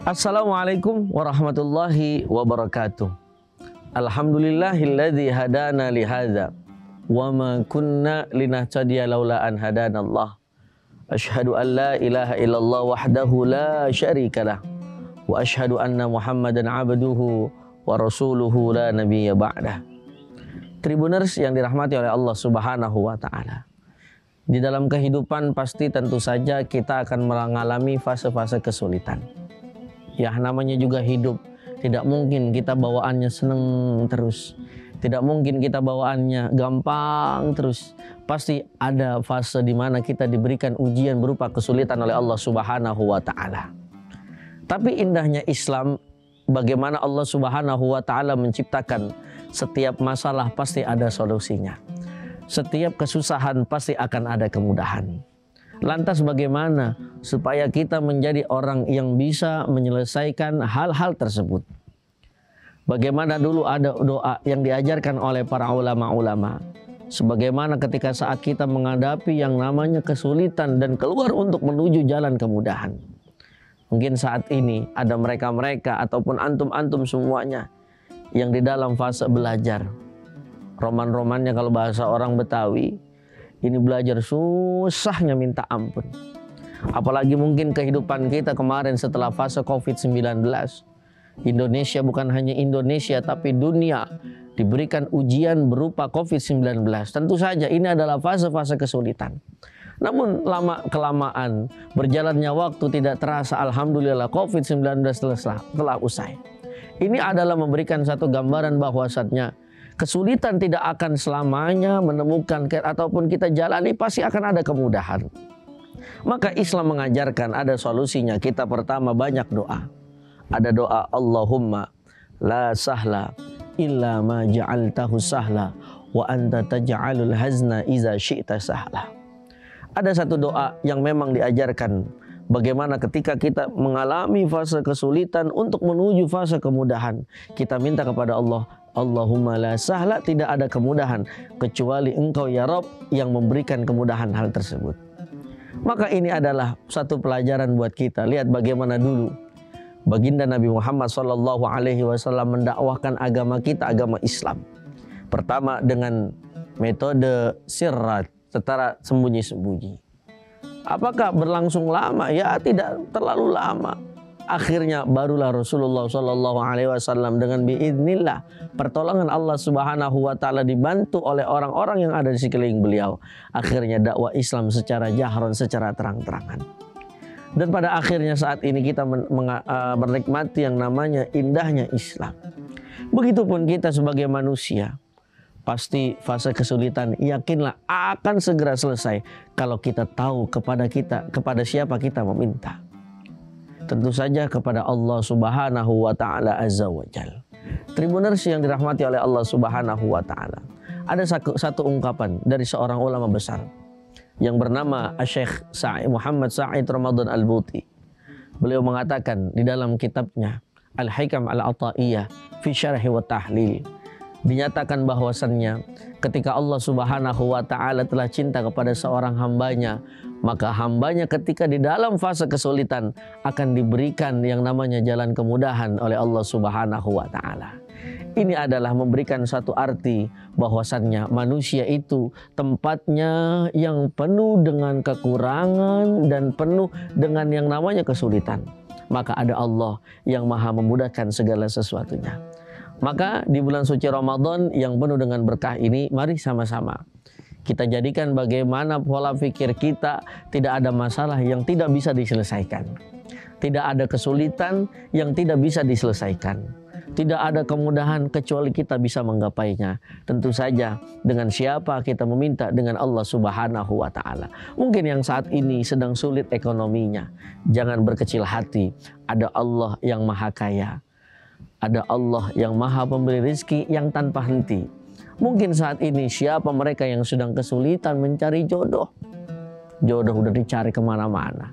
Assalamualaikum warahmatullahi wabarakatuh. Alhamdulillahilladzi hadana lihadza wa ma kunna linahtadiya laula an hadanallah. Asyhadu an la ilaha illallah wahdahu la syarikalah wa asyhadu anna Muhammadan abduhu wa rasuluhu la nabiyya ba'dah. Tribuners yang dirahmati oleh Allah Subhanahu wa taala. Di dalam kehidupan pasti tentu saja kita akan mengalami fase-fase kesulitan. Ya, namanya juga hidup. Tidak mungkin kita bawaannya seneng terus. Tidak mungkin kita bawaannya gampang terus. Pasti ada fase di mana kita diberikan ujian berupa kesulitan oleh Allah Subhanahu wa taala. Tapi indahnya Islam, bagaimana Allah Subhanahu wa taala menciptakan setiap masalah pasti ada solusinya. Setiap kesusahan pasti akan ada kemudahan. Lantas bagaimana supaya kita menjadi orang yang bisa menyelesaikan hal-hal tersebut? Bagaimana dulu ada doa yang diajarkan oleh para ulama-ulama. Sebagaimana ketika saat kita menghadapi yang namanya kesulitan dan keluar untuk menuju jalan kemudahan. Mungkin saat ini ada mereka-mereka ataupun antum-antum semuanya yang di dalam fase belajar. Roman-romannya kalau bahasa orang Betawi, ini belajar susahnya minta ampun. Apalagi mungkin kehidupan kita kemarin setelah fase COVID-19. Indonesia, bukan hanya Indonesia tapi dunia diberikan ujian berupa COVID-19. Tentu saja ini adalah fase-fase kesulitan. Namun lama-kelamaan berjalannya waktu tidak terasa, alhamdulillah COVID-19 telah usai. Ini adalah memberikan satu gambaran bahwasannya kesulitan tidak akan selamanya menemukan ataupun kita jalani, pasti akan ada kemudahan. Maka Islam mengajarkan ada solusinya. Kita pertama banyak doa. Ada doa Allahumma la sahla illa ma ja'altahu sahla wa anta taj'alul hazna iza syi'ta sahla. Ada satu doa yang memang diajarkan bagaimana ketika kita mengalami fase kesulitan untuk menuju fase kemudahan, kita minta kepada Allah, Allahumma la sahla, tidak ada kemudahan kecuali Engkau ya Rabb yang memberikan kemudahan hal tersebut. Maka ini adalah satu pelajaran buat kita. Lihat bagaimana dulu baginda Nabi Muhammad SAW mendakwahkan agama kita, agama Islam. Pertama dengan metode sirrat, secara sembunyi-sembunyi. Apakah berlangsung lama? Ya, tidak terlalu lama. Akhirnya barulah Rasulullah SAW dengan biidznillah, pertolongan Allah Subhanahu wa taala, dibantu oleh orang-orang yang ada di sekeliling beliau. Akhirnya dakwah Islam secara jahron, secara terang-terangan. Dan pada akhirnya saat ini kita menikmati yang namanya indahnya Islam. Begitupun kita sebagai manusia. Pasti fase kesulitan yakinlah akan segera selesai kalau kita tahu kepada siapa kita meminta. Tentu saja kepada Allah Subhanahu wa taala azza wa jalla. Tribuners yang dirahmati oleh Allah Subhanahu wa taala. Ada satu ungkapan dari seorang ulama besar yang bernama Syekh Muhammad Sa'id Ramadan Al-Buti. Beliau mengatakan di dalam kitabnya Al-Hikam Al-Ata'iyah fi Syarhi wa Tahlil, dinyatakan bahwasannya ketika Allah Subhanahu wa taala telah cinta kepada seorang hambanya, maka hambanya ketika di dalam fase kesulitan akan diberikan yang namanya jalan kemudahan oleh Allah Subhanahu wa taala. Ini adalah memberikan satu arti bahwasannya manusia itu tempatnya yang penuh dengan kekurangan dan penuh dengan yang namanya kesulitan. Maka ada Allah yang maha memudahkan segala sesuatunya. Maka di bulan suci Ramadan yang penuh dengan berkah ini, mari sama-sama kita jadikan bagaimana pola pikir kita tidak ada masalah yang tidak bisa diselesaikan. Tidak ada kesulitan yang tidak bisa diselesaikan. Tidak ada kemudahan kecuali kita bisa menggapainya. Tentu saja dengan siapa kita meminta, dengan Allah Subhanahu wa taala. Mungkin yang saat ini sedang sulit ekonominya, jangan berkecil hati. Ada Allah yang maha kaya. Ada Allah yang maha pemberi rizki yang tanpa henti. Mungkin saat ini siapa mereka yang sedang kesulitan mencari jodoh. Jodoh udah dicari kemana-mana.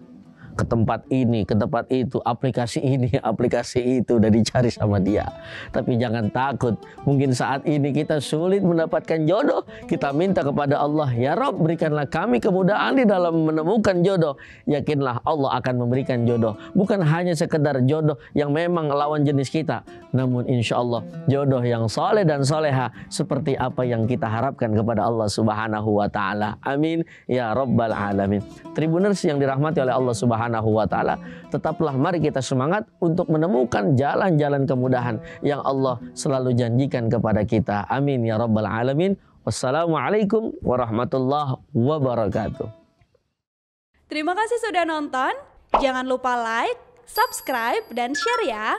ke tempat ini, ke tempat itu, aplikasi ini, aplikasi itu udah dicari sama dia. Tapi jangan takut, mungkin saat ini kita sulit mendapatkan jodoh, kita minta kepada Allah, ya Rob, berikanlah kami kemudahan di dalam menemukan jodoh. Yakinlah Allah akan memberikan jodoh, bukan hanya sekedar jodoh yang memang lawan jenis kita, namun insya Allah jodoh yang soleh dan soleha seperti apa yang kita harapkan kepada Allah Subhanahu wa Ta'ala. Amin ya Rabbal Alamin. Tribuners yang dirahmati oleh Allah Subhanahu wa Ta'ala, tetaplah mari kita semangat untuk menemukan jalan-jalan kemudahan yang Allah selalu janjikan kepada kita. Amin ya Rabbal Alamin. Wassalamualaikum warahmatullahi wabarakatuh. Terima kasih sudah nonton. Jangan lupa like, subscribe, dan share ya.